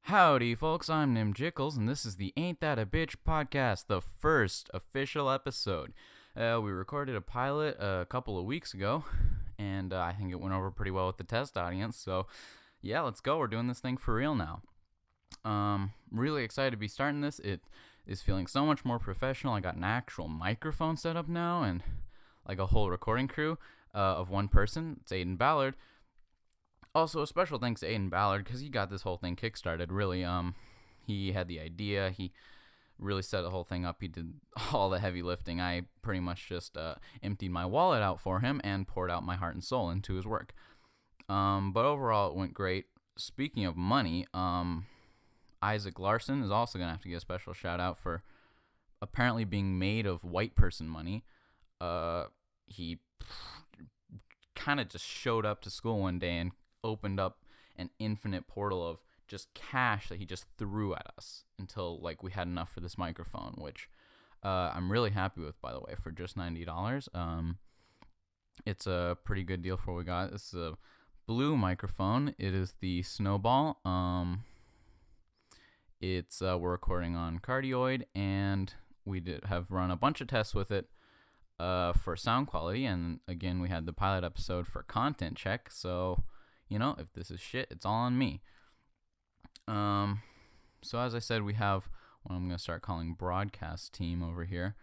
Howdy, folks. I'm Nim Jickles, and this is the Ain't That a Bitch podcast, the first official episode. We recorded a pilot a couple of weeks ago, and I think it went over pretty well with the test audience. So, yeah, let's go. We're doing this thing for real now. Really excited to be starting this. It is feeling so much more professional. I got an actual microphone set up now, and like a whole recording crew of one person. It's Aiden Ballard. Also, a special thanks to Aiden Ballard, because he got this whole thing kickstarted, really. He had the idea. He really set the whole thing up. He did all the heavy lifting. I pretty much just emptied my wallet out for him and poured out my heart and soul into his work. But overall, it went great. Speaking of money, Isaac Larson is also going to have to get a special shout out for apparently being made of white person money. He kind of just showed up to school one day and opened up an infinite portal of just cash that he just threw at us until like we had enough for this microphone, which I'm really happy with, by the way, for just $90. It's a pretty good deal for what we got. This is a blue microphone. It is the Snowball. It's we're recording on cardioid, and we have run a bunch of tests with it for sound quality, and again we had the pilot episode for content check. So if this is shit, it's all on me. So as I said, we have what I'm going to start calling broadcast team over here,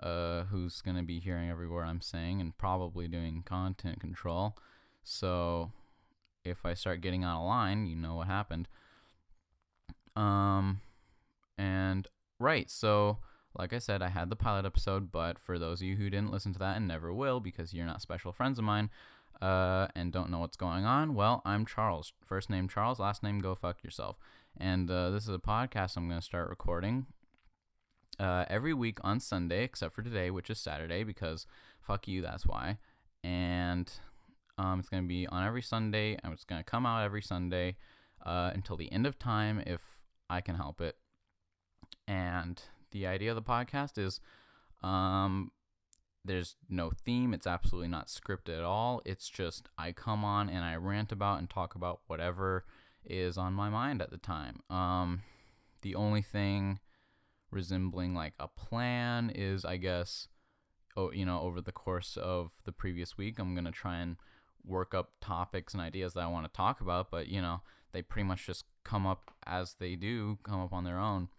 who's going to be hearing every word I'm saying and probably doing content control. So if I start getting out of line, you know what happened. So like I said, I had the pilot episode, but for those of you who didn't listen to that and never will because you're not special friends of mine, and don't know what's going on, well, I'm Charles. First name Charles, last name go fuck yourself. And this is a podcast I'm going to start recording every week on Sunday, except for today, which is Saturday, because fuck you, that's why. And it's going to be on every Sunday, and it's going to come out every Sunday until the end of time if I can help it. And the idea of the podcast is there's no theme. It's absolutely not scripted at all. It's just I come on and I rant about and talk about whatever is on my mind at the time. The only thing resembling like a plan is, I guess, over the course of the previous week, I'm going to try and work up topics and ideas that I want to talk about, but, they pretty much just come up as they do, come up on their own,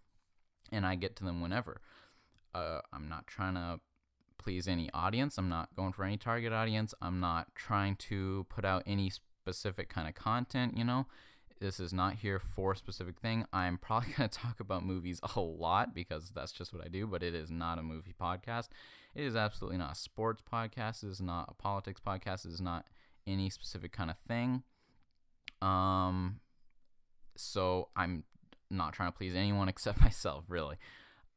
and I get to them whenever. I'm not trying to please any audience. I'm not going for any target audience. I'm not trying to put out any specific kind of content, This is not here for a specific thing. I'm probably going to talk about movies a lot because that's just what I do, but it is not a movie podcast. It is absolutely not a sports podcast. It is not a politics podcast. It is not any specific kind of thing. So I'm not trying to please anyone except myself, really.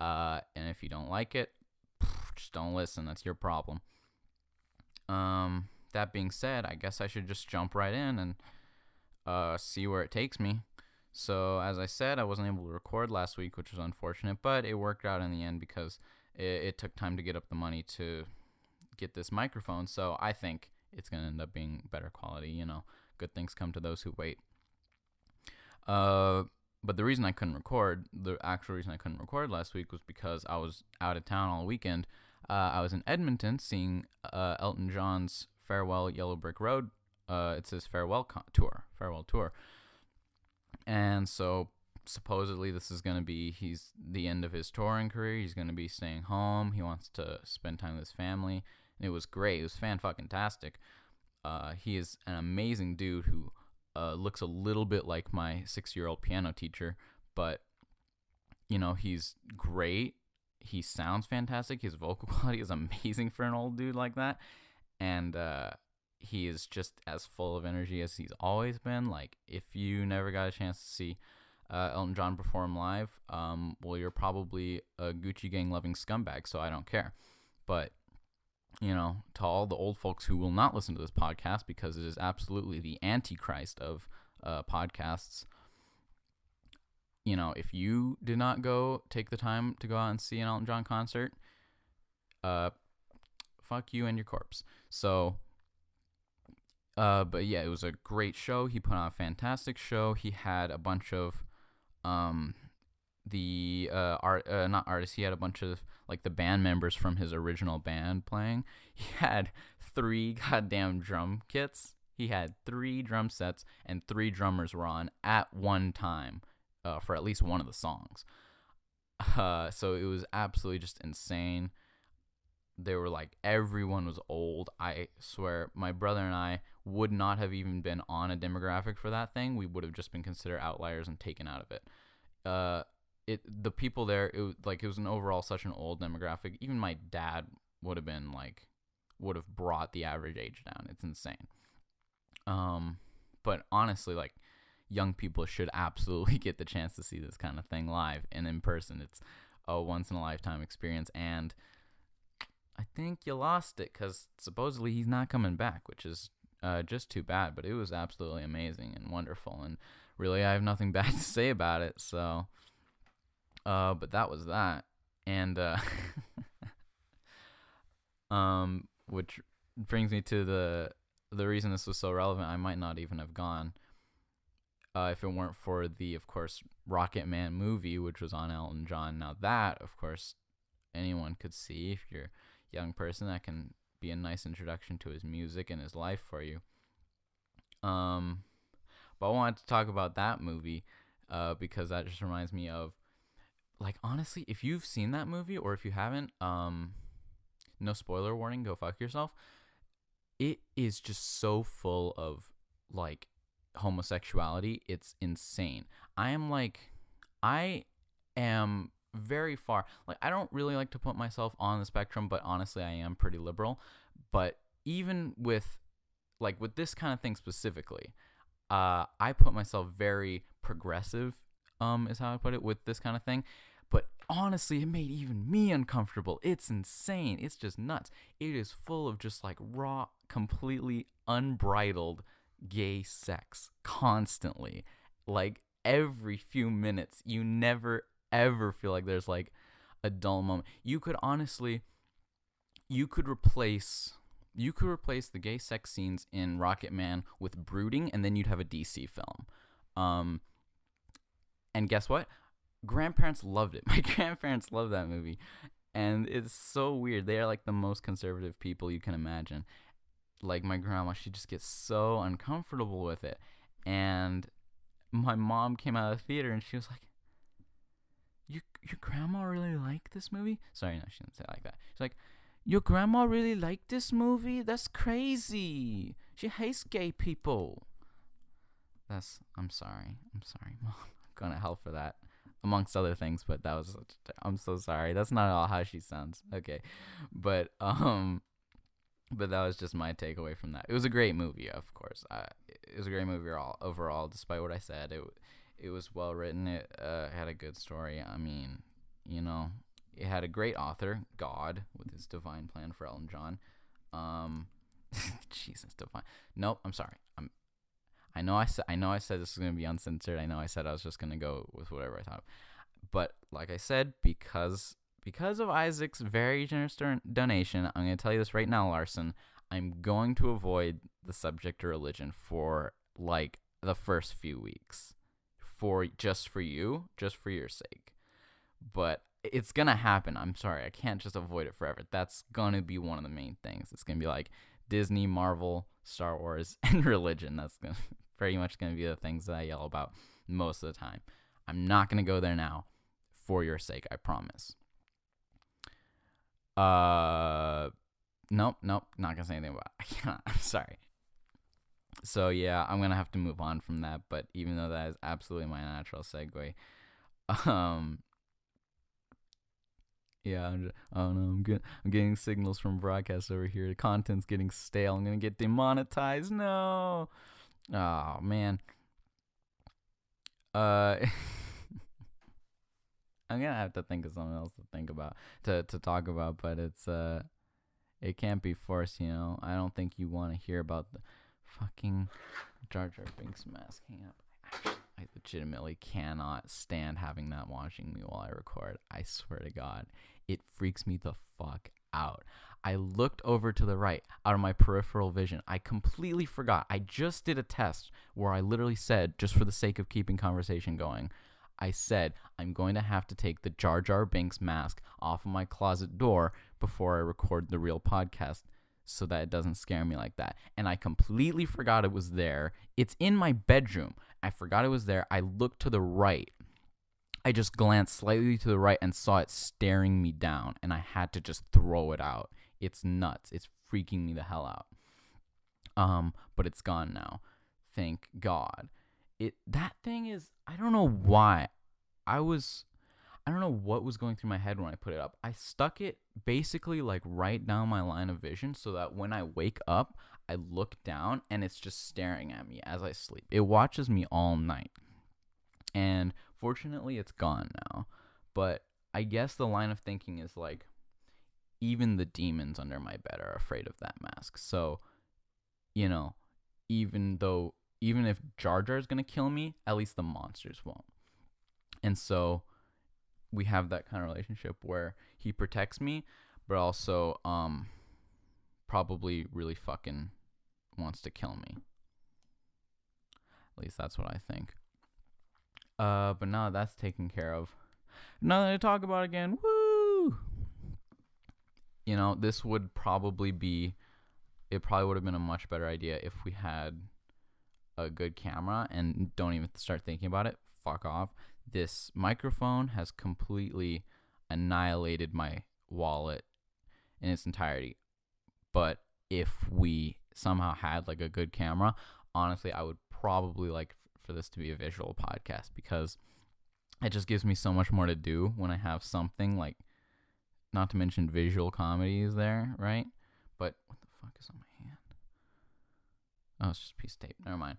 And if you don't like it, just don't listen. That's your problem. That being said, I guess I should just jump right in and see where it takes me. So as I said, I wasn't able to record last week, which was unfortunate, but it worked out in the end because it took time to get up the money to get this microphone. So I think it's going to end up being better quality. Good things come to those who wait. But the reason I couldn't record, the actual reason I couldn't record last week was because I was out of town all weekend. I was in Edmonton seeing Elton John's Farewell Yellow Brick Road. It's his farewell tour. And so supposedly this is going to be he's the end of his touring career. He's going to be staying home. He wants to spend time with his family. And it was great. It was fan-fucking-tastic. He is an amazing dude who looks a little bit like my 6-year-old piano teacher, but he's great. He sounds fantastic. His vocal quality is amazing for an old dude like that, and he is just as full of energy as he's always been. Like, if you never got a chance to see Elton John perform live, well, you're probably a Gucci Gang loving scumbag, so I don't care. But, to all the old folks who will not listen to this podcast, because it is absolutely the antichrist of podcasts, if you did not take the time to go out and see an Elton John concert, fuck you and your corpse. So, but yeah, it was a great show. He put on a fantastic show. He had a bunch of, not artists. He had a bunch of like the band members from his original band playing. He had 3 goddamn drum kits. He had 3 drum sets, and 3 drummers were on at one time, for at least one of the songs. So it was absolutely just insane. They were like, everyone was old. I swear, my brother and I would not have even been on a demographic for that thing. We would have just been considered outliers and taken out of it. The people there, it was an overall such an old demographic. Even my dad would have brought the average age down. It's insane. But honestly, like, young people should absolutely get the chance to see this kind of thing live and in person. It's a once in a lifetime experience, and I think you lost it because supposedly he's not coming back, which is just too bad. But it was absolutely amazing and wonderful, and really I have nothing bad to say about it. So, but that was that, and which brings me to the reason this was so relevant. I might not even have gone if it weren't for the, of course, Rocket Man movie, which was on Elton John. Now that, of course, anyone could see. If you're a young person, that can be a nice introduction to his music and his life for you. But I wanted to talk about that movie because that just reminds me of, like, honestly, if you've seen that movie, or if you haven't, no spoiler warning, go fuck yourself. It is just so full of, like, homosexuality. It's insane. I am very far, like, I don't really like to put myself on the spectrum, but honestly I am pretty liberal. But even with this kind of thing specifically, I put myself very progressive, is how I put it, with this kind of thing. But honestly, it made even me uncomfortable. It's insane. It's just nuts. It is full of just like raw, completely unbridled gay sex constantly. Like, every few minutes, you never ever feel like there's like a dull moment. You could replace the gay sex scenes in Rocket Man with Brooding, and then you'd have a DC film. And guess what? Grandparents loved it. My grandparents love that movie, and it's so weird. They are like the most conservative people you can imagine. Like, my grandma, she just gets so uncomfortable with it. And my mom came out of the theater and she was like, your grandma really liked this movie? Sorry, no, she didn't say it like that. She's like, your grandma really liked this movie? That's crazy. She hates gay people. I'm sorry, Mom. I'm going to hell for that, amongst other things, but I'm so sorry. That's not at all how she sounds. Okay. But that was just my takeaway from that. It was a great movie, of course. It was a great movie overall, despite what I said. It was well written. It had a good story. I mean, it had a great author, God, with his divine plan for Elton John. Jesus, divine. Nope, I'm sorry. I know I said this was going to be uncensored. I know I said I was just going to go with whatever I thought. But like I said, because of Isaac's very generous donation, I'm going to tell you this right now, Larson. I'm going to avoid the subject of religion for like the first few weeks, just for your sake. But it's going to happen. I'm sorry. I can't just avoid it forever. That's going to be one of the main things. It's going to be like Disney, Marvel, Star Wars, and religion. That's pretty much going to be the things that I yell about most of the time. I'm not going to go there now for your sake. I promise. Nope, not gonna say anything about it. I'm sorry. So yeah, I'm gonna have to move on from that, but even though that is absolutely my natural segue, Yeah, I don't know. I'm getting signals from broadcast over here. The content's getting stale. I'm gonna get demonetized. No. Oh man. Uh, I'm gonna have to think of something else to think about to talk about, but it can't be forced. I don't think you want to hear about the fucking Jar Jar Binks mask. Hang up. I legitimately cannot stand having that watching me while I record. I swear to God, it freaks me the fuck out. I looked over to the right out of my peripheral vision. I completely forgot. I just did a test where I literally said, just for the sake of keeping conversation going, I said, I'm going to have to take the Jar Jar Binks mask off of my closet door before I record the real podcast so that it doesn't scare me like that. And I completely forgot it was there. It's in my bedroom. I forgot it was there. I looked to the right. I just glanced slightly to the right and saw it staring me down, and I had to just throw it out. It's nuts. It's freaking me the hell out. But it's gone now. Thank God. That thing is, I don't know why. I don't know what was going through my head when I put it up. I stuck it basically like right down my line of vision so that when I wake up, I look down and it's just staring at me as I sleep. It watches me all night. And fortunately, it's gone now. But I guess the line of thinking is like, even the demons under my bed are afraid of that mask. So, even if Jar Jar is going to kill me, at least the monsters won't. And so we have that kind of relationship where he protects me, but also probably really fucking wants to kill me. At least that's what I think. But now that's taken care of. Nothing to talk about again. Woo! This would probably be, it probably would have been a much better idea if we had a good camera, and don't even start thinking about it. Fuck off. This microphone has completely annihilated my wallet in its entirety. But if we somehow had like a good camera, honestly, I would probably like for this to be a visual podcast, because it just gives me so much more to do when I have something like, not to mention visual comedy is there, right? But what the fuck is on my hand? Oh, it's just a piece of tape. Never mind.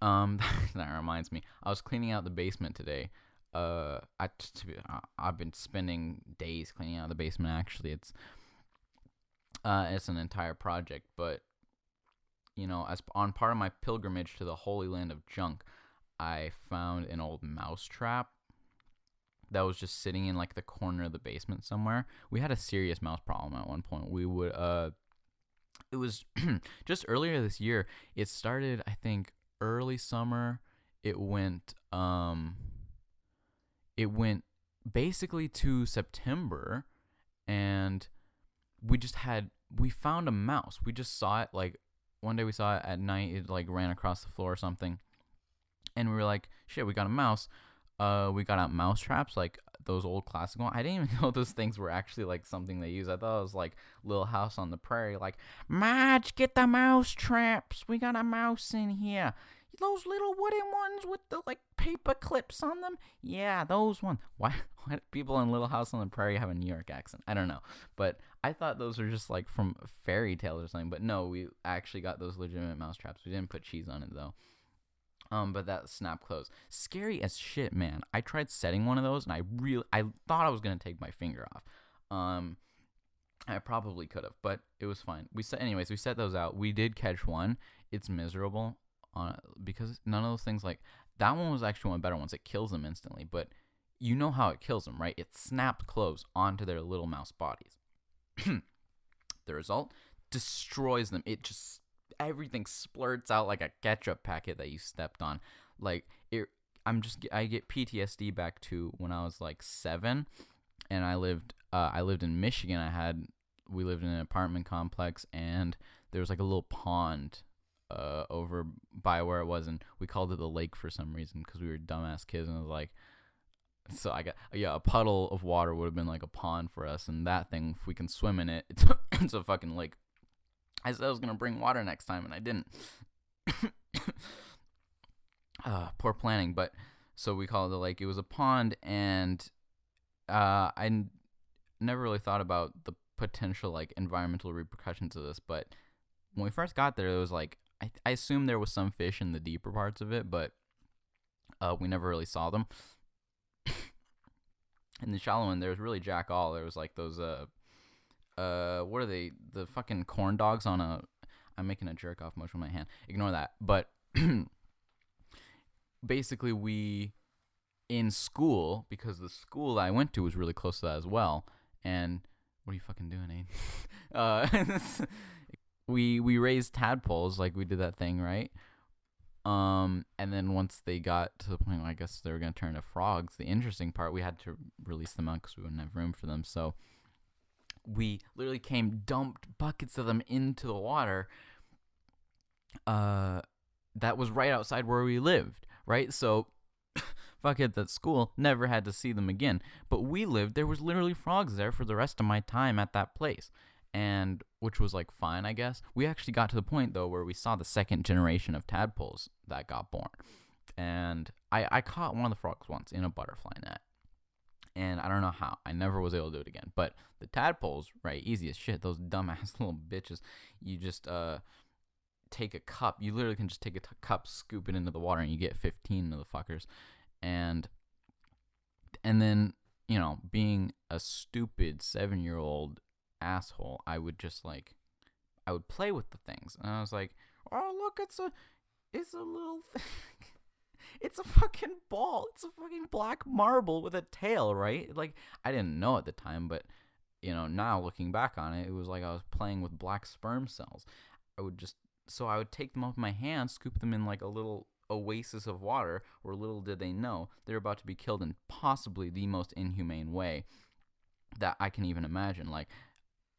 That reminds me. I was cleaning out the basement today. I've been spending days cleaning out the basement. Actually, it's an entire project. But as on part of my pilgrimage to the Holy Land of Junk, I found an old mouse trap that was just sitting in like the corner of the basement somewhere. We had a serious mouse problem at one point. It was just earlier this year. It started, I think, early summer. It went basically to September, and we found a mouse. We just saw it, like one day we saw it at night. It like ran across the floor or something, and we were like, shit, we got a mouse. We got out mouse traps, like those old classic ones. I didn't even know those things were actually like something they use. I thought it was like Little House on the Prairie, like, Marge, get the mouse traps. We got a mouse in here. Those little wooden ones with the like paper clips on them. Yeah, those ones. Why do people in Little House on the Prairie have a New York accent? I don't know. But I thought those were just like from fairy tales or something. But no, we actually got those legitimate mouse traps. We didn't put cheese on it though. But that snap closed. Scary as shit, man. I tried setting one of those, and I thought I was gonna take my finger off. I probably could have, but it was fine. We set those out. We did catch one. It's miserable, because none of those things, like that one was actually one of the better ones. It kills them instantly, but you know how it kills them, right? It snapped closed onto their little mouse bodies. The result destroys them. Everything splurts out like a ketchup packet that you stepped on. Like I get PTSD back to when I was like 7, and I lived in Michigan. We lived in an apartment complex, and there was like a little pond over by where it was, and we called it the lake for some reason because we were dumbass kids, and it was like, so I got, a puddle of water would have been like a pond for us, and that thing, if we can swim in it, it's a fucking lake. I said I was going to bring water next time, and I didn't. Poor planning, but so we call it the lake. It was a pond, and never really thought about the potential like environmental repercussions of this, but when we first got there, it was like I assumed there was some fish in the deeper parts of it, but we never really saw them. In the shallow end, there was really jack all. There was like those what are they? The fucking corn dogs on a. I'm making a jerk off motion with my hand. Ignore that. But basically, we in school, because the school that I went to was really close to that as well. And what are you fucking doing, Aiden? We raised tadpoles, like we did that thing, right? And then once they got to the point where I guess they were gonna turn to frogs, the interesting part, we had to release them out because we wouldn't have room for them. So we literally dumped buckets of them into the water. That was right outside where we lived, right? So, fuck it, that school never had to see them again. But there was literally frogs there for the rest of my time at that place. And, which was like fine, I guess. We actually got to the point, though, where we saw the second generation of tadpoles that got born. And I caught one of the frogs once in a butterfly net. And I don't know how. I never was able to do it again. But the tadpoles, right, easy as shit. Those dumbass little bitches. You just take a cup. You literally can just take a cup, scoop it into the water, and you get 15 of the fuckers. And then, you know, being a stupid 7-year-old asshole, I would play with the things. And I was like, oh, look, it's a little thing. It's a fucking ball. It's a fucking black marble with a tail, right? Like, I didn't know at the time, but, you know, now looking back on it, it was like I was playing with black sperm cells. I would take them off my hand, scoop them in like a little oasis of water, where little did they know they're about to be killed in possibly the most inhumane way that I can even imagine. Like,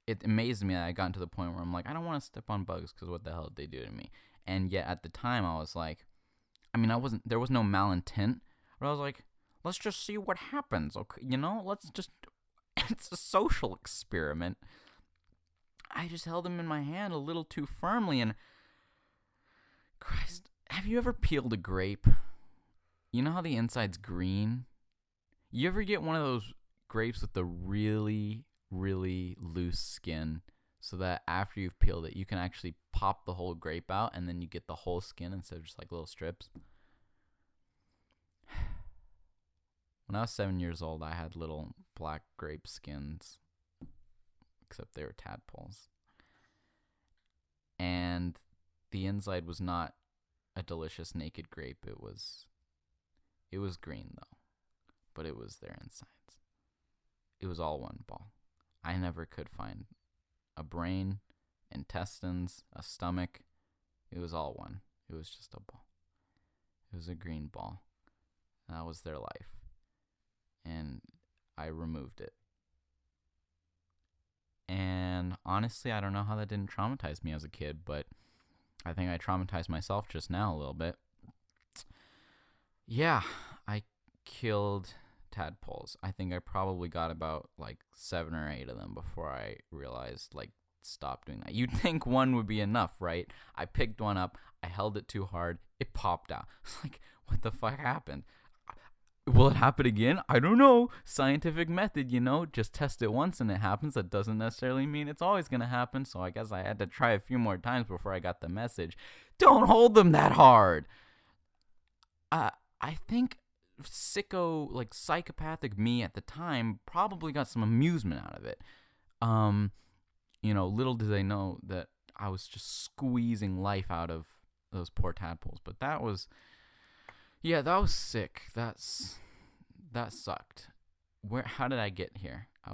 it amazed me that I got to the point where I'm like, I don't want to step on bugs because what the hell did they do to me? And yet at the time I was like, I mean, there was no malintent, but I was like, let's just see what happens, okay? You know, it's a social experiment. I just held them in my hand a little too firmly, and Christ, have you ever peeled a grape? You know how the inside's green? You ever get one of those grapes with the really, really loose skin, so that after you've peeled it, you can actually pop the whole grape out, and then you get the whole skin instead of just like little strips? When I was 7 years old, I had little black grape skins, except they were tadpoles. And the inside was not a delicious naked grape. It was green, though, but it was their insides. It was all one ball. I never could find a brain, intestines, a stomach. It was all one. It was just a ball. It was a green ball. That was their life. And I removed it. And honestly, I don't know how that didn't traumatize me as a kid, but I think I traumatized myself just now a little bit. Yeah, I killed tadpoles. I think I probably got about like 7 or 8 of them before I realized, like, stop doing that. You'd think one would be enough, right? I picked one up, I held it too hard, it popped out. It's like, what the fuck happened? Will it happen again? I don't know. Scientific method, you know, just test it once and it happens. That doesn't necessarily mean it's always going to happen. So I guess I had to try a few more times before I got the message. Don't hold them that hard. I think psychopathic me at the time probably got some amusement out of it. You know, little did they know that I was just squeezing life out of those poor tadpoles. But that was sick. That sucked. How did I get here? I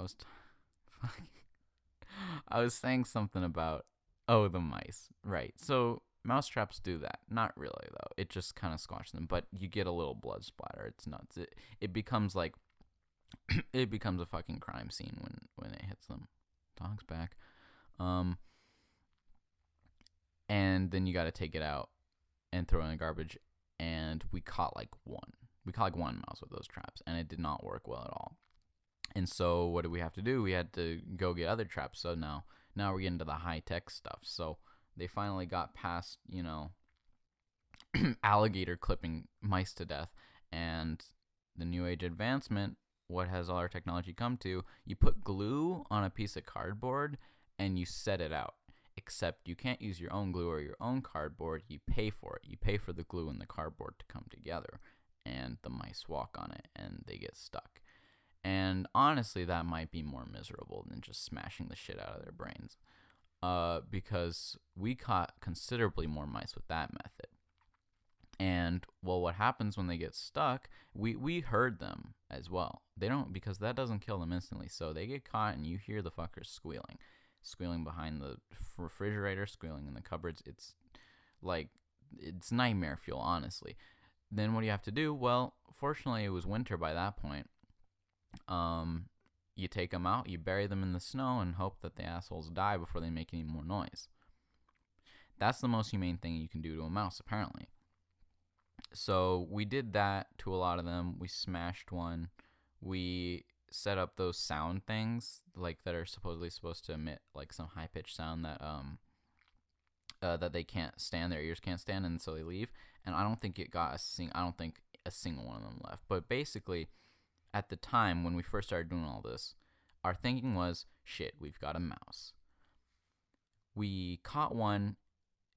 was saying something about, the mice. Right. So mousetraps do that. Not really, though. It just kind of squashes them, but you get a little blood splatter. It's nuts. It becomes like it becomes a fucking crime scene when it hits them. Dog's back. And then you got to take it out and throw it in the garbage. And we caught like one. We caught like one mouse with those traps, and it did not work well at all. And so what did we have to do? We had to go get other traps. So now we're getting to the high-tech stuff. So they finally got past, you know, alligator clipping mice to death, and the new age advancement what has all our technology come to? You put glue on a piece of cardboard and you set it out. Except you can't use your own glue or your own cardboard. You pay for it. You pay for the glue and the cardboard to come together. And the mice walk on it and they get stuck. And honestly, that might be more miserable than just smashing the shit out of their brains. Because we caught considerably more mice with that method. And, well, what happens when they get stuck, we heard them as well. They don't, because that doesn't kill them instantly. So they get caught and you hear the fuckers squealing behind the refrigerator, squealing in the cupboards. It's like, it's nightmare fuel, honestly. Then what do you have to do? Well, fortunately, it was winter by that point. You take them out, you bury them in the snow, and hope that the assholes die before they make any more noise. That's the most humane thing you can do to a mouse, apparently. So we did that to a lot of them. We smashed one. We set up those sound things, like, that are supposedly supposed to emit like some high-pitched sound that that they can't stand, their ears can't stand, and so they leave. And I don't think I don't think a single one of them left. But basically, at the time when we first started doing all this, our thinking was, shit, we've got a mouse. We caught one,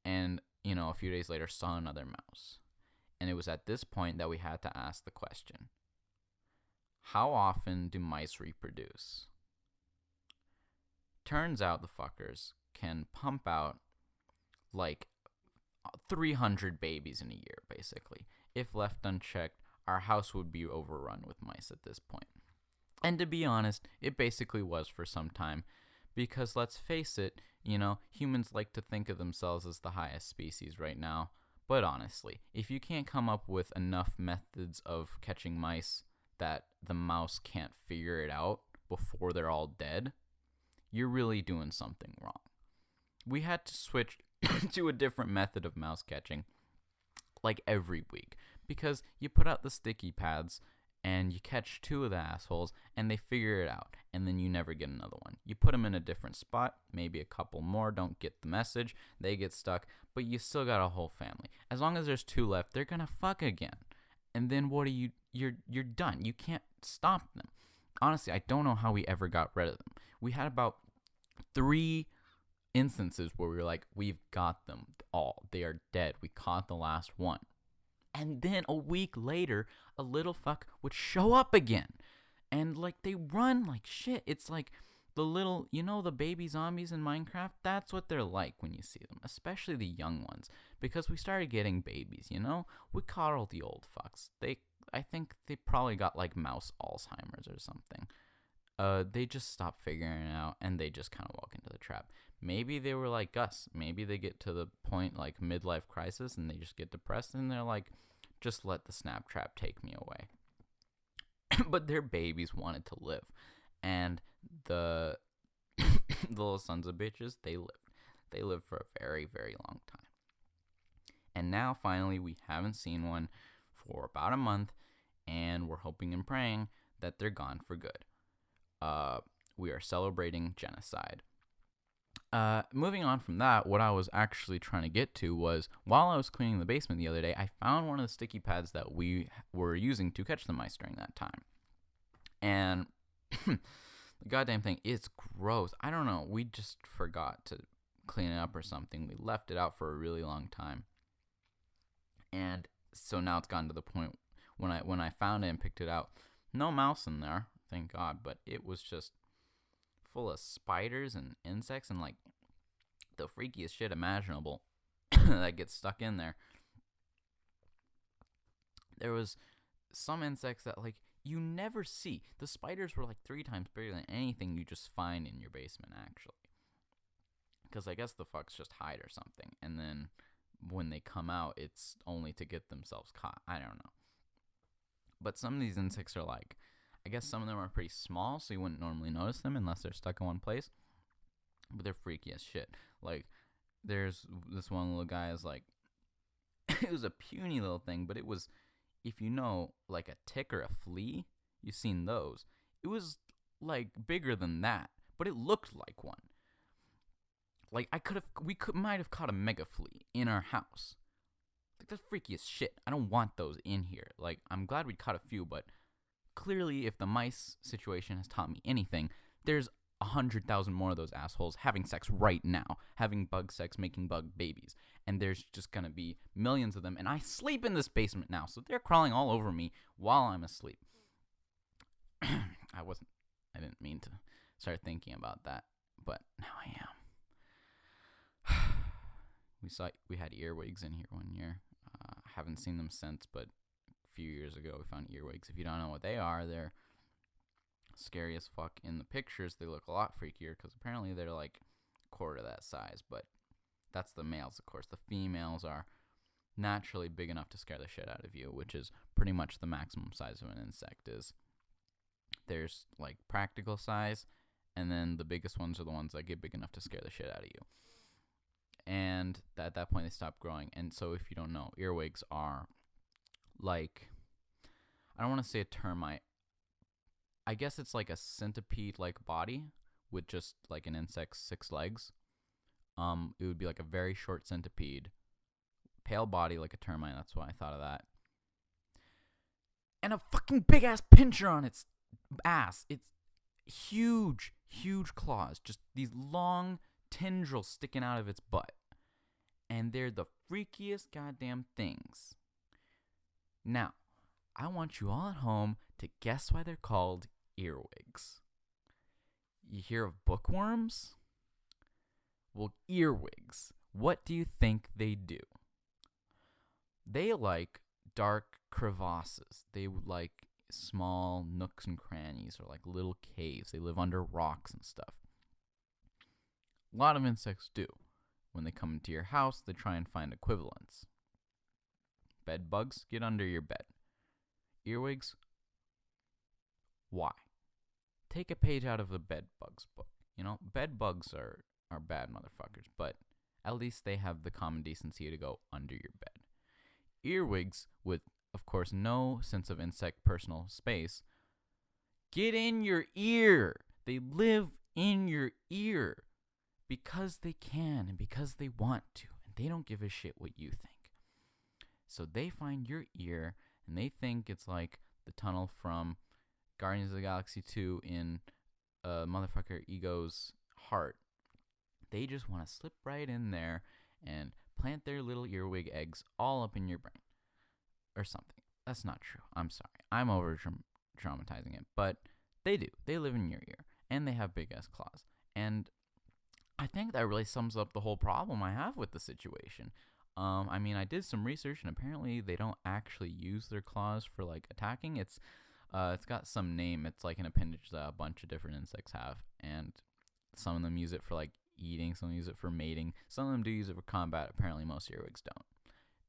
and a few days later saw another mouse. And it was at this point that we had to ask the question, how often do mice reproduce? Turns out the fuckers can pump out like 300 babies in a year, basically. If left unchecked, our house would be overrun with mice at this point. And to be honest, it basically was for some time. Because let's face it, humans like to think of themselves as the highest species right now. But honestly, if you can't come up with enough methods of catching mice that the mouse can't figure it out before they're all dead, you're really doing something wrong. We had to switch to a different method of mouse catching, like every week, because you put out the sticky pads and you catch 2 of the assholes and they figure it out, and then you never get another one. You put them in a different spot, maybe a couple more don't get the message, they get stuck, but you still got a whole family. As long as there's 2 left, they're gonna fuck again. And then what are you're done. You can't stop them. Honestly, I don't know how we ever got rid of them. We had about 3 instances where we were like, we've got them all. They are dead. We caught the last one. And then a week later, a little fuck would show up again. And like, they run like shit. It's like the little, the baby zombies in Minecraft? That's what they're like when you see them, especially the young ones. Because we started getting babies, We coddled the old fucks. I think they probably got like mouse Alzheimer's or something. They just stop figuring it out and they just kind of walk into the trap. Maybe they were like us. Maybe they get to the point like midlife crisis and they just get depressed and they're like, just let the snap trap take me away. But their babies wanted to live. And the little sons of bitches, they lived. They lived for a very, very long time. And now finally we haven't seen one for about a month and we're hoping and praying that they're gone for good. We are celebrating genocide. Moving on from that, what I was actually trying to get to was, while I was cleaning the basement the other day, I found one of the sticky pads that we were using to catch the mice during that time. And the goddamn thing, it's gross. I don't know, we just forgot to clean it up or something. We left it out for a really long time. And so now it's gotten to the point when I found it and picked it out, no mouse in there, thank God, but it was just full of spiders and insects and like the freakiest shit imaginable that gets stuck in there. There was some insects that like you never see. The spiders were like 3 times bigger than anything you just find in your basement, actually. Because I guess the fucks just hide or something, and then when they come out, it's only to get themselves caught. I don't know. But some of these insects are like, I guess some of them are pretty small, so you wouldn't normally notice them unless they're stuck in one place. But they're freaky as shit. Like, there's this one little guy is like, it was a puny little thing, but it was, if you know, like a tick or a flea, you've seen those. It was like bigger than that, but it looked like one. Like we might have caught a mega flea in our house. Like, that's freaky as shit. I don't want those in here. Like, I'm glad we caught a few, but clearly, if the mice situation has taught me anything, there's 100,000 more of those assholes having sex right now, having bug sex, making bug babies. And there's just going to be millions of them. And I sleep in this basement now, so they're crawling all over me while I'm asleep. I didn't mean to start thinking about that, but now I am. We had earwigs in here one year. I haven't seen them since, but a few years ago we found earwigs. If you don't know what they are, they're scary as fuck. In the pictures, they look a lot freakier because apparently they're like a quarter that size, but that's the males, of course. The females are naturally big enough to scare the shit out of you, which is pretty much the maximum size of an insect is. There's like practical size, and then the biggest ones are the ones that get big enough to scare the shit out of you. And at that point, they stop growing. And so if you don't know, earwigs are like, I don't want to say a termite. I guess it's like a centipede-like body with just like an insect's 6 legs. It would be like a very short centipede. Pale body like a termite. That's why I thought of that. And a fucking big-ass pincher on its ass. It's huge, huge claws. Just these long tendrils sticking out of its butt. And they're the freakiest goddamn things. Now, I want you all at home to guess why they're called earwigs. You hear of bookworms? Well, earwigs. What do you think they do? They like dark crevasses. They like small nooks and crannies or like little caves. They live under rocks and stuff. A lot of insects do. When they come into your house, they try and find equivalents. Bed bugs, get under your bed. Earwigs, why? Take a page out of the bed bugs book. You know, bed bugs are bad motherfuckers, but at least they have the common decency to go under your bed. Earwigs, with, of course, no sense of insect personal space, get in your ear. They live in your ear because they can and because they want to, and they don't give a shit what you think. So they find your ear, and they think it's like the tunnel from Guardians of the Galaxy 2 in motherfucker Ego's heart. They just want to slip right in there and plant their little earwig eggs all up in your brain. Or something. That's not true. I'm sorry. I'm over-traumatizing it. But they do. They live in your ear. And they have big-ass claws. And I think that really sums up the whole problem I have with the situation. I mean, I did some research, and apparently they don't actually use their claws for, like, attacking. It's got some name. It's like an appendage that a bunch of different insects have. And some of them use it for, like, eating. Some use it for mating. Some of them do use it for combat. Apparently most earwigs don't.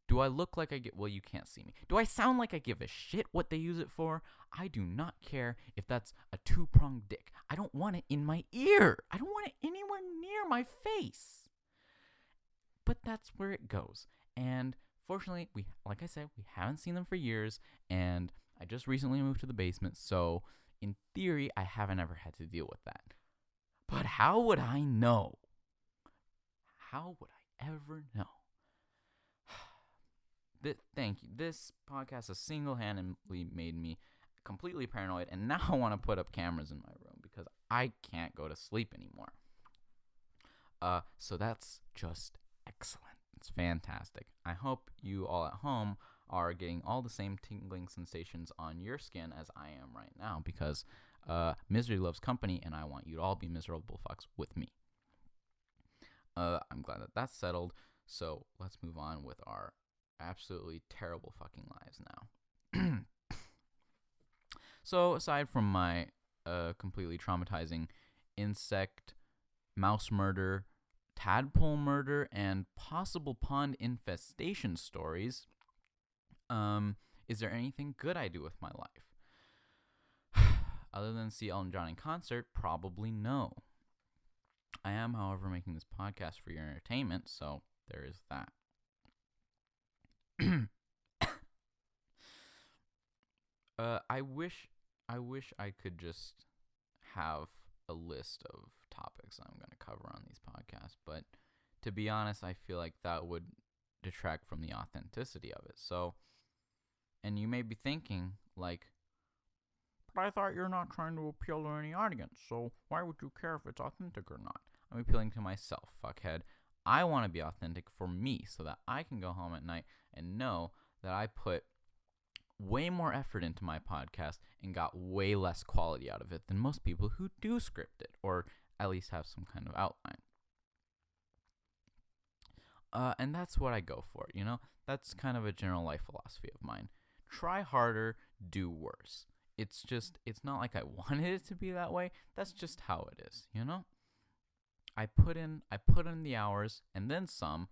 Do I look like I get... Well, you can't see me. Do I sound like I give a shit what they use it for? I do not care if that's a 2-pronged dick. I don't want it in my ear. I don't want it anywhere near my face. But that's where it goes. And fortunately, like I said, we haven't seen them for years. And I just recently moved to the basement. So in theory, I haven't ever had to deal with that. But how would I know? How would I ever know? Thank you. This podcast has single-handedly made me completely paranoid, and now I want to put up cameras in my room because I can't go to sleep anymore. So that's just excellent. It's fantastic. I hope you all at home are getting all the same tingling sensations on your skin as I am right now because misery loves company, and I want you to all be miserable fucks with me. I'm glad that that's settled, so let's move on with our absolutely terrible fucking lives now. So aside from my completely traumatizing insect, mouse murder, tadpole murder, and possible pond infestation stories, is there anything good I do with my life? Other than see Elton John in concert, probably no. I am, however, making this podcast for your entertainment, so there is that. I wish I could just have a list of topics I'm going to cover on these podcasts, but to be honest, I feel like that would detract from the authenticity of it. So, and you may be thinking, like, But I thought you're not trying to appeal to any audience, so why would you care if it's authentic or not? I'm appealing to myself, fuckhead. I want to be authentic for me so that I can go home at night and know that I put way more effort into my podcast and got way less quality out of it than most people who do script it, or at least have some kind of outline. And that's what I go for, That's kind of a general life philosophy of mine. Try harder, do worse. It's not like I wanted it to be that way. That's just how it is, I put in the hours and then some,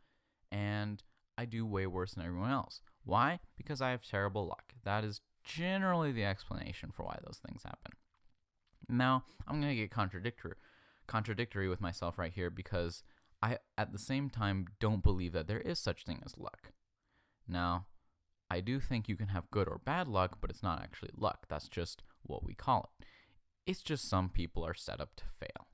and I do way worse than everyone else. Why? Because I have terrible luck. That is generally the explanation for why those things happen. Now, I'm going to get contradictory with myself right here, because I, at the same time, don't believe that there is such thing as luck. Now, I do think you can have good or bad luck, but it's not actually luck. That's just what we call it. It's just some people are set up to fail.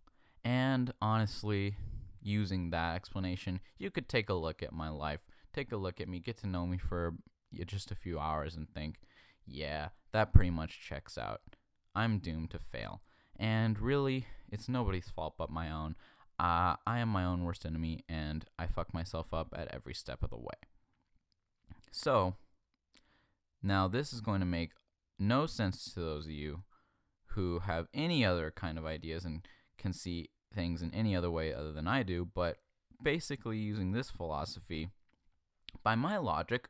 And honestly, using that explanation, you could take a look at my life, take a look at me, get to know me for just a few hours and think, yeah, that pretty much checks out. I'm doomed to fail. And really, it's nobody's fault but my own. I am my own worst enemy, and I fuck myself up at every step of the way. So, now this is going to make no sense to those of you who have any other kind of ideas and can see things in any other way other than I do, but basically using this philosophy, by my logic,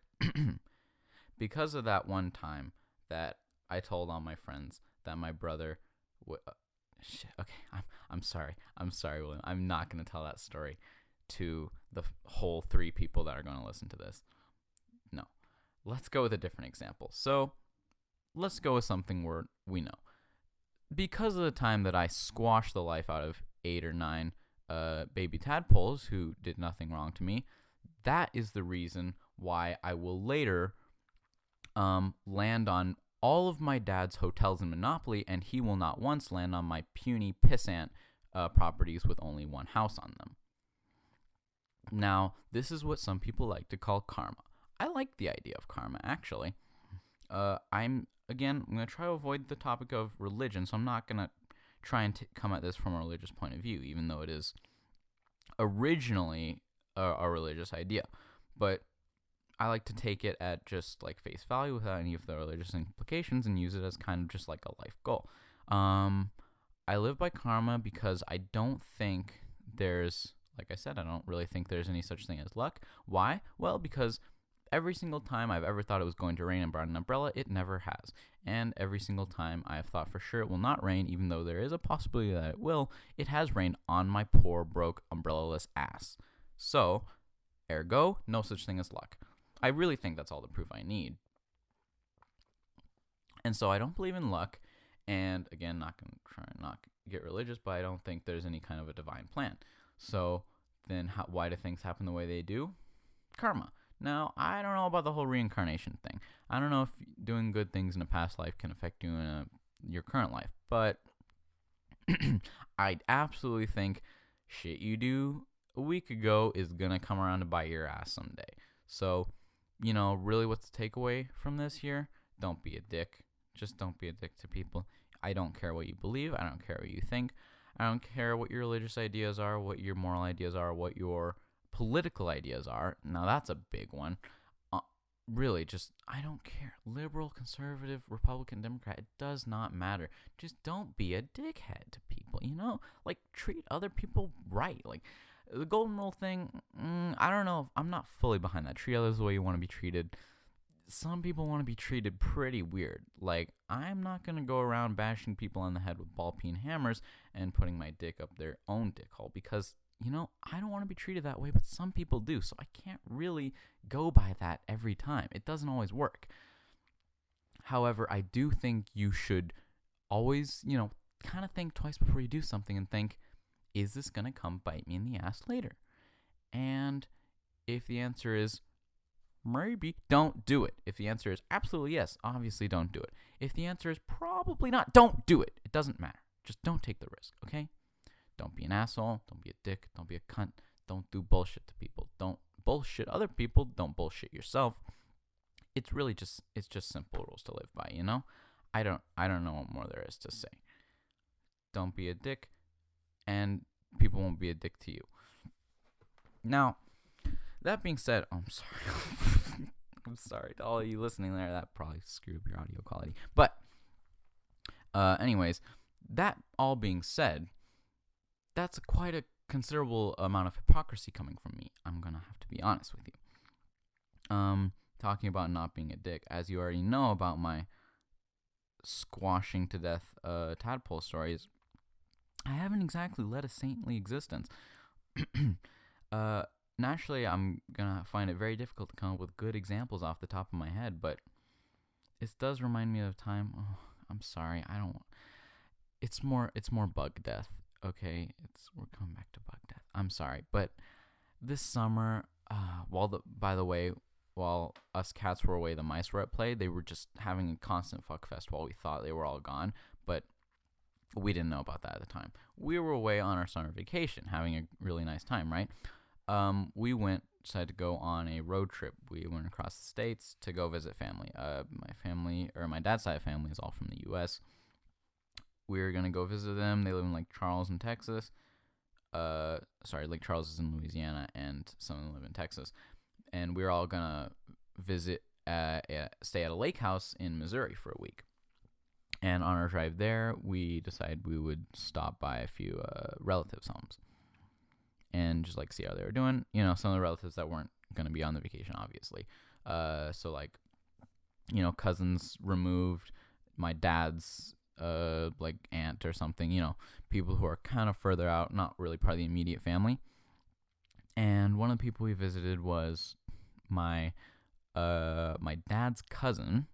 because of that one time that I told all my friends that my brother I'm sorry, William. I'm not going to tell that story to the whole 3 people that are going to listen to this. No. Let's go with a different example. So, let's go with something we know. Because of the time that I squashed the life out of 8 or 9 baby tadpoles who did nothing wrong to me, that is the reason why I will later land on all of my dad's hotels in Monopoly, and he will not once land on my puny pissant properties with only one house on them. Now, this is what some people like to call karma. I like the idea of karma, actually. I'm going to try to avoid the topic of religion, so I'm not going to try and come at this from a religious point of view, even though it is originally a religious idea. But I like to take it at just like face value without any of the religious implications and use it as kind of just like a life goal. I live by karma because I don't think there's, like I said, I don't really think there's any such thing as luck. Why? Well, because every single time I've ever thought it was going to rain and brought an umbrella, it never has. And every single time I have thought for sure it will not rain, even though there is a possibility that it will, it has rained on my poor, broke, umbrella-less ass. So, ergo, no such thing as luck. I really think that's all the proof I need. And so I don't believe in luck, and again, not going to try and not get religious, but I don't think there's any kind of a divine plan. So then why do things happen the way they do? Karma. Now, I don't know about the whole reincarnation thing. I don't know if doing good things in a past life can affect you in your current life, but I absolutely think shit you do a week ago is going to come around to bite your ass someday. So, really what's the takeaway from this here? Don't be a dick. Just don't be a dick to people. I don't care what you believe. I don't care what you think. I don't care what your religious ideas are, what your moral ideas are, what your political ideas are. Now, that's a big one. Really, I don't care. Liberal, conservative, Republican, Democrat, it does not matter. Just don't be a dickhead to people, treat other people right. Like, the golden rule thing, I don't know. I'm not fully behind that. Treat others the way you want to be treated. Some people want to be treated pretty weird. Like, I'm not going to go around bashing people on the head with ball-peen hammers and putting my dick up their own dick hole because, I don't want to be treated that way, but some people do. So I can't really go by that every time. It doesn't always work. However, I do think you should always, kind of think twice before you do something and think, is this going to come bite me in the ass later? And if the answer is maybe, don't do it. If the answer is absolutely yes, obviously don't do it. If the answer is probably not, don't do it. It doesn't matter. Just don't take the risk, okay? Don't be an asshole. Don't be a dick. Don't be a cunt. Don't do bullshit to people. Don't bullshit other people. Don't bullshit yourself. It's just simple rules to live by, I don't know what more there is to say. Don't be a dick, and people won't be a dick to you. Now, that being said, I'm sorry. I'm sorry to all of you listening there. That probably screwed up your audio quality. But, anyways, that all being said, that's quite a considerable amount of hypocrisy coming from me. I'm gonna have to be honest with you. Talking about not being a dick, as you already know about my squashing to death tadpole stories, I haven't exactly led a saintly existence. Naturally, I'm gonna find it very difficult to come up with good examples off the top of my head, but it does remind me of a time. Oh, I'm sorry, I don't. It's more bug death. Okay, we're coming back to bug death. I'm sorry, but this summer, while us cats were away, the mice were at play. They were just having a constant fuck fest while we thought they were all gone, but we didn't know about that at the time. We were away on our summer vacation, having a really nice time, right? We decided to go on a road trip. We went across the states to go visit family. My dad's side of family is all from the U.S. We were going to go visit them. They live in Lake Charles in Texas. Lake Charles is in Louisiana, and some of them live in Texas. And we were all going to stay at a lake house in Missouri for a week. And on our drive there, we decided we would stop by a few relatives' homes and just, see how they were doing. Some of the relatives that weren't going to be on the vacation, obviously. Cousins removed, my dad's aunt or something, people who are kind of further out, not really part of the immediate family. And one of the people we visited was my dad's cousin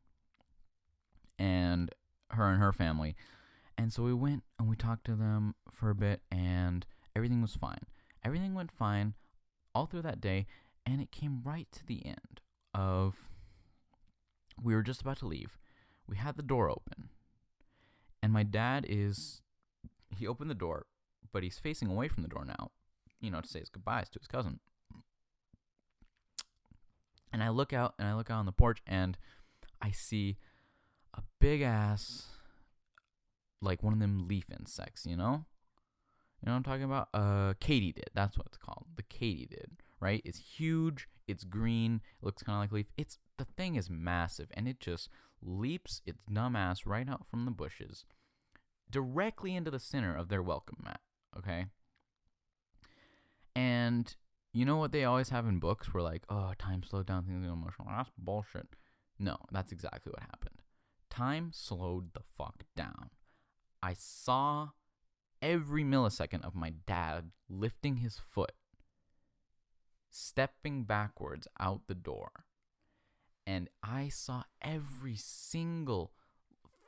and her family. And so we went and we talked to them for a bit, and everything was fine. Everything went fine all through that day, and it came right to the end of, we were just about to leave. We had the door open, and my dad he opened the door, but he's facing away from the door now, to say his goodbyes to his cousin. And I look out on the porch, and I see a big ass, one of them leaf insects, You know what I'm talking about? Katydid. That's what it's called. The katydid, right? It's huge. It's green. It looks kind of like a leaf. The thing is massive, and it just leaps its dumb ass right out from the bushes, directly into the center of their welcome mat. Okay. And you know what they always have in books? Where time slowed down, things are emotional. That's bullshit. No, that's exactly what happened. Time slowed the fuck down. I saw every millisecond of my dad lifting his foot, stepping backwards out the door. And I saw every single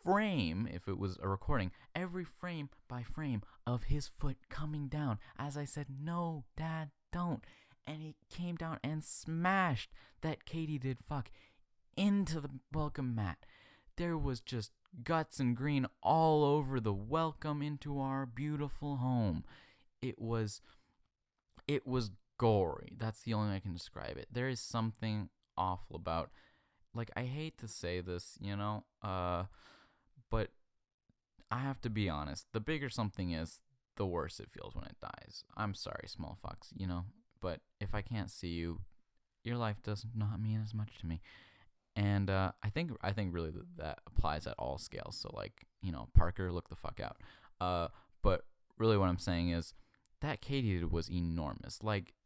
frame, if it was a recording, every frame by frame of his foot coming down. As I said, no, Dad, don't. And he came down and smashed that katydid fuck into the welcome mat. There was just guts and green all over the welcome into our beautiful home. It was gory. That's the only way I can describe it. There is something awful about, I hate to say this, but I have to be honest. The bigger something is, the worse it feels when it dies. I'm sorry, small fox, but if I can't see you, your life does not mean as much to me. And I think really that applies at all scales. So Parker, look the fuck out. But really what I'm saying is that katydid was enormous.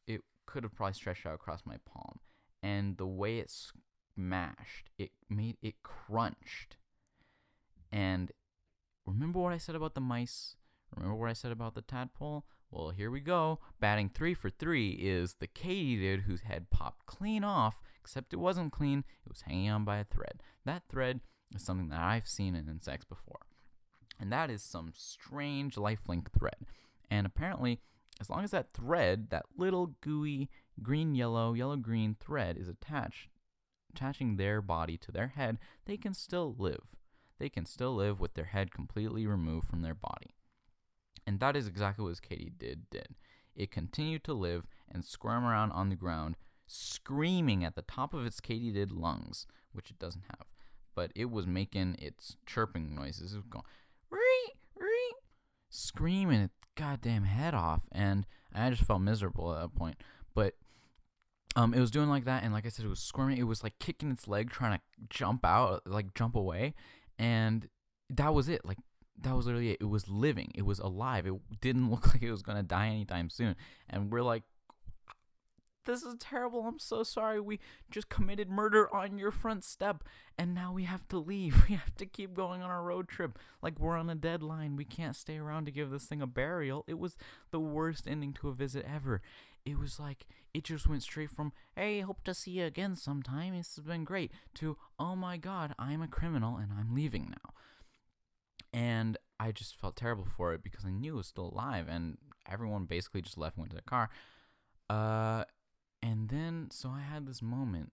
It could have probably stretched out across my palm. And the way it smashed, it crunched. And remember what I said about the mice? Remember what I said about the tadpole? Well, here we go. Batting 3 for 3 is the katydid whose head popped clean off, except it wasn't clean. It was hanging on by a thread. That thread is something that I've seen in insects before. And that is some strange lifelink thread. And apparently, as long as that thread, that little gooey yellow-green thread is attaching their body to their head, they can still live. They can still live with their head completely removed from their body. And that is exactly what this katydid did. It continued to live and squirm around on the ground, screaming at the top of its katydid lungs, which it doesn't have. but it was making its chirping noises. It was going, ree, ree, screaming its goddamn head off, and I just felt miserable at that point. But it was doing like that, and like I said, it was squirming. It was like kicking its leg, trying to jump out, like jump away, and that was it. Like, that was literally it. It was living. It was alive. It didn't look like it was gonna die anytime soon. And we're like, this is terrible. I'm so sorry. We just committed murder on your front step, and now we have to leave. We have to keep going on our road trip. Like, we're on a deadline. We can't stay around to give this thing a burial. It was the worst ending to a visit ever. It was like, it just went straight from, hey, hope to see you again sometime, this has been great, to, oh my god, I'm a criminal and I'm leaving now. And I just felt terrible for it because I knew it was still alive, and everyone basically just left and went to their car. And then, so I had this moment.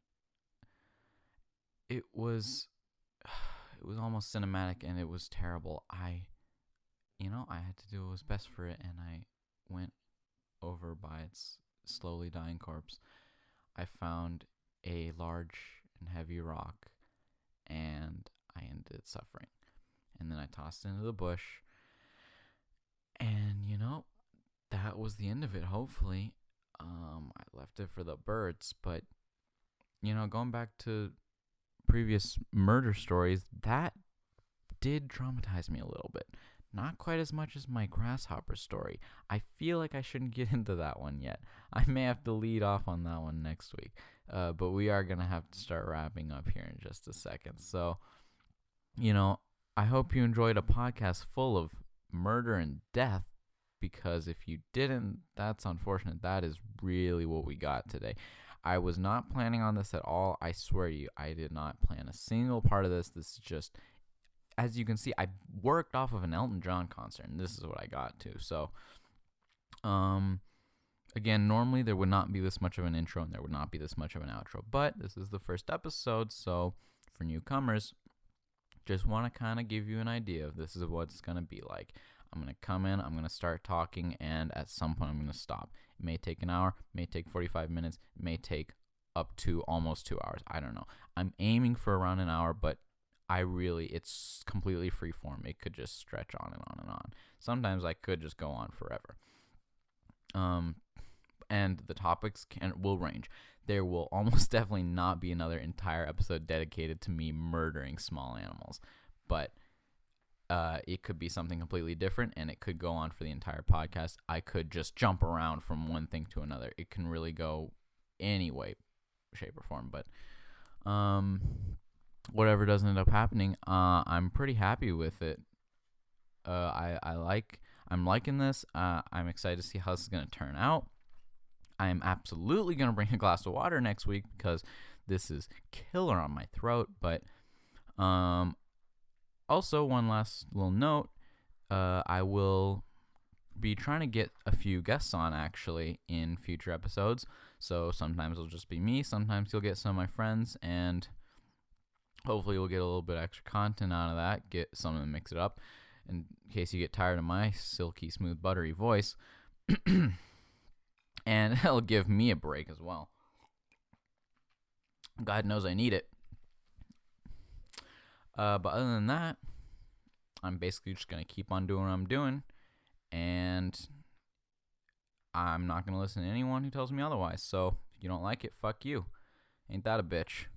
It was almost cinematic, and it was terrible. I had to do what was best for it, and I went over by its slowly dying corpse. I found a large and heavy rock, and I ended suffering. And then I tossed it into the bush, and that was the end of it. Hopefully, I left it for the birds, but going back to previous murder stories, that did traumatize me a little bit. Not quite as much as my grasshopper story. I feel like I shouldn't get into that one yet. I may have to lead off on that one next week. But we are going to have to start wrapping up here in just a second. So, I hope you enjoyed a podcast full of murder and death, because if you didn't, that's unfortunate. That is really what we got today. I was not planning on this at all. I swear to you, I did not plan a single part of this. This is just, as you can see, I worked off of an Elton John concert, and this is what I got to. So, again, normally there would not be this much of an intro, and there would not be this much of an outro, but this is the first episode, so for newcomers, just want to kind of give you an idea of this is what it's going to be like. I'm going to come in, I'm going to start talking, and at some point I'm going to stop. It may take an hour, it may take 45 minutes, it may take up to almost 2 hours. I don't know. I'm aiming for around an hour, but it's completely free form. It could just stretch on and on and on. Sometimes I could just go on forever. And the topics will range. There will almost definitely not be another entire episode dedicated to me murdering small animals, but it could be something completely different, and it could go on for the entire podcast. I could just jump around from one thing to another. It can really go any way, shape, or form, but whatever doesn't end up happening, I'm pretty happy with it. I'm liking this. I'm excited to see how this is going to turn out. I am absolutely going to bring a glass of water next week because this is killer on my throat. But also, one last little note, I will be trying to get a few guests on, actually, in future episodes. So sometimes it'll just be me. Sometimes you'll get some of my friends, and hopefully we'll get a little bit extra content out of that, get some and mix it up, in case you get tired of my silky, smooth, buttery voice. And it'll give me a break as well. God knows I need it. But other than that, I'm basically just going to keep on doing what I'm doing. And I'm not going to listen to anyone who tells me otherwise. So if you don't like it, fuck you. Ain't that a bitch?